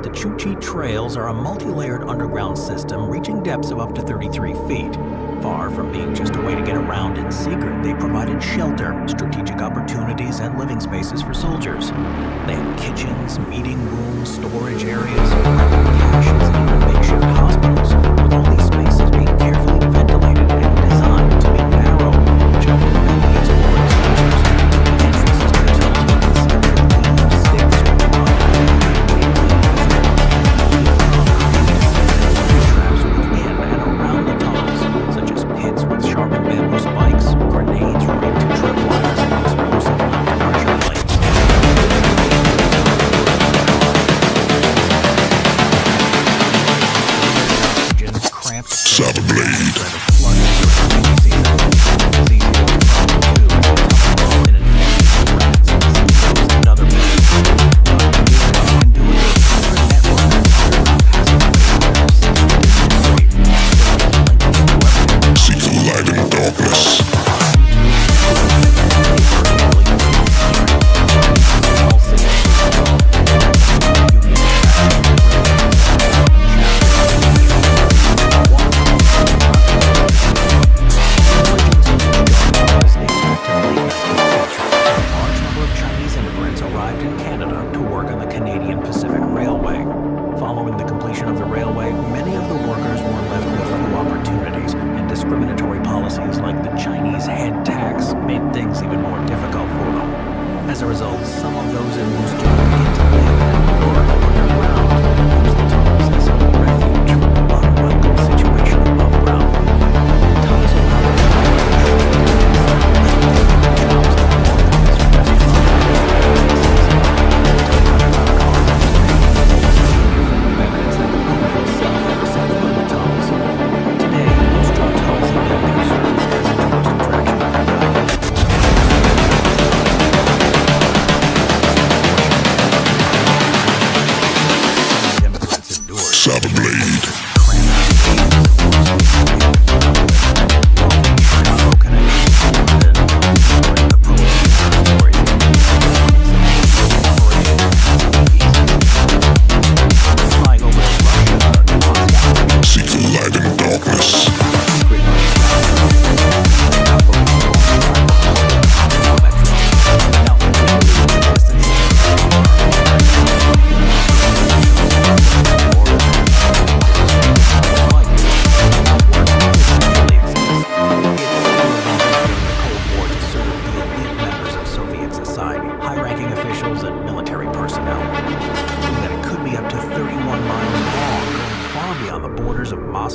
The Chukchi Trails are a multi-layered underground system reaching depths of up to 33 feet. Far from being just a way to get around in secret, they provided shelter, strategic opportunities, and living spaces for soldiers. They had kitchens, meeting rooms, storage areas, private caches, and even makeshift hospitals, with all these spaces being carefully ventilated and designed to be narrow, which helped prevent the explorers' soldiers. The entrances to the tunnels were concealed with leaves, sticks, or mud. Traps within and around the tunnels, such as pits with sharpened bamboo spikes, grenades rigged to tripwires, and explosive high-pressure plates.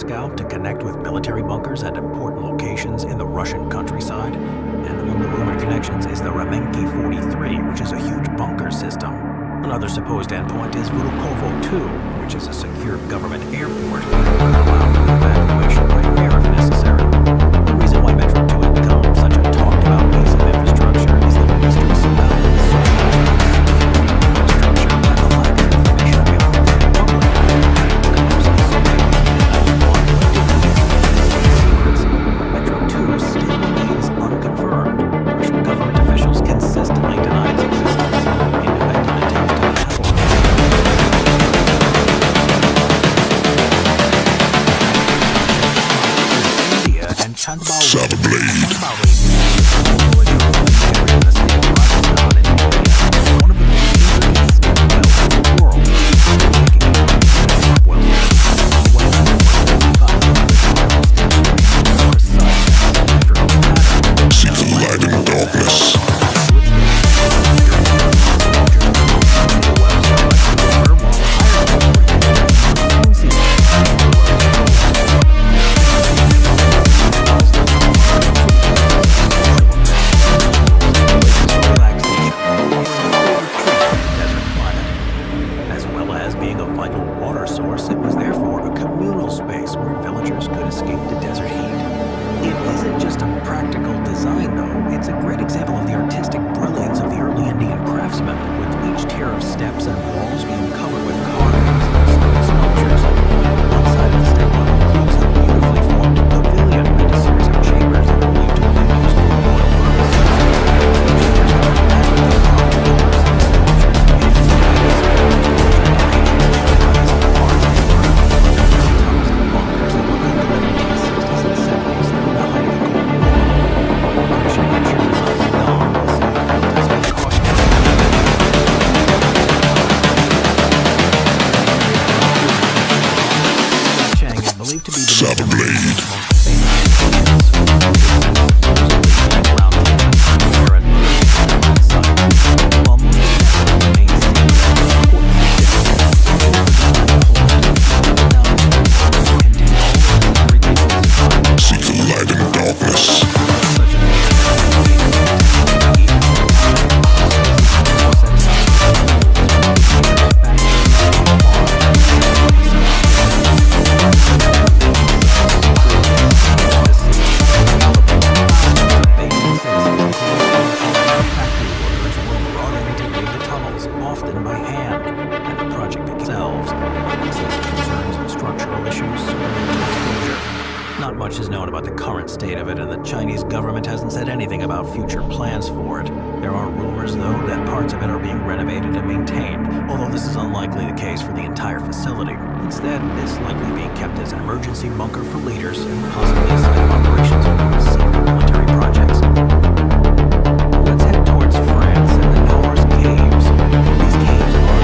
Cramped to connect with military bunkers at important locations in the Russian countryside. And among the rumored connections is the Ramenki 43, which is a huge bunker system. Another supposed endpoint is Vukovo 2, which is a secure government airport that could allow for evacuation by air if necessary. The reason why Metro 2 had become such a talked-about piece of infrastructure is the mystery surrounding the Soviet infrastructure and the lack of information available to the public. Metro 2 still remains unconfirmed. Russian government officials consistently deny its existence. Independent attempts to India and one of the most dangerous wells in the world. often by hand, and the project itself, safety concerns and structural issues surrounding its closure. Not much is known about the current state of it, and the Chinese government hasn't said anything about future plans for it. There are rumors, though, that parts of it are being renovated and maintained, although this is unlikely the case for the entire facility. Instead, it's likely being kept as an emergency bunker for leaders and possibly a site of operations for secret military projects. Let's head towards France and the Norse Caves. These caves are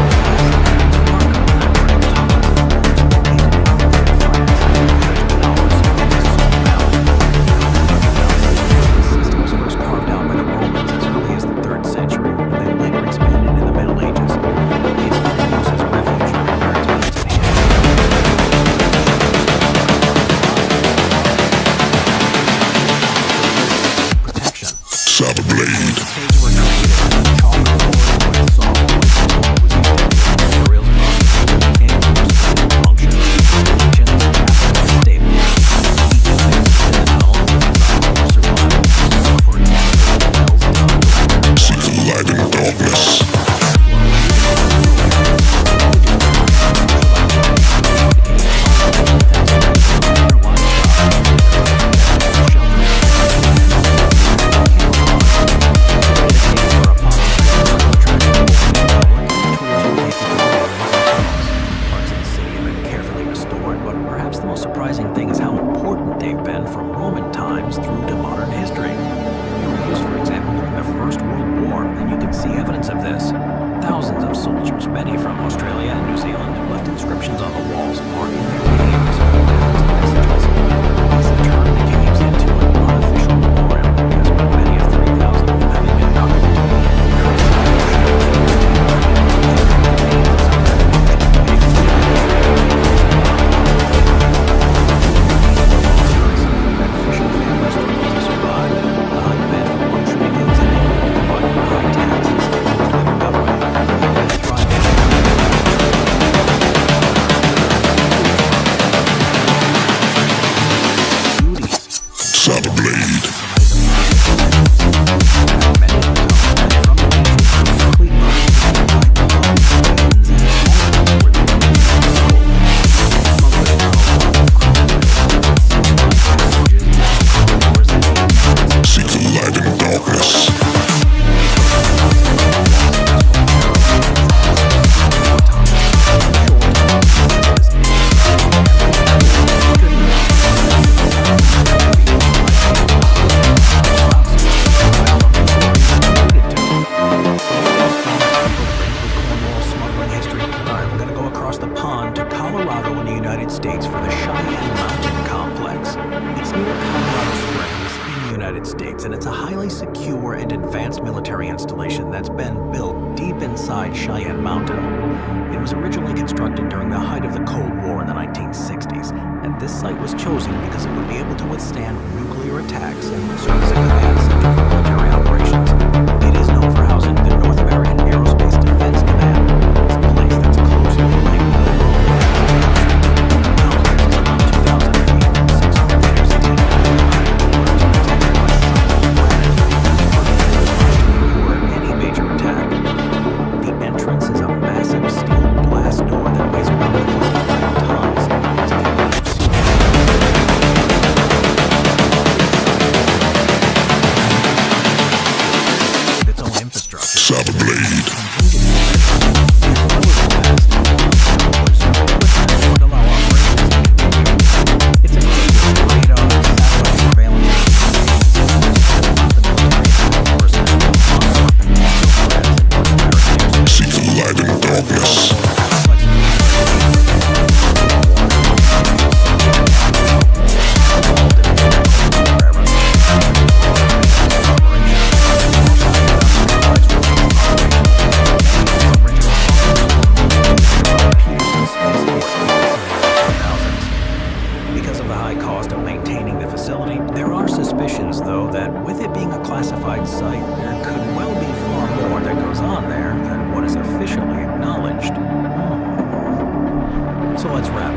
So let's wrap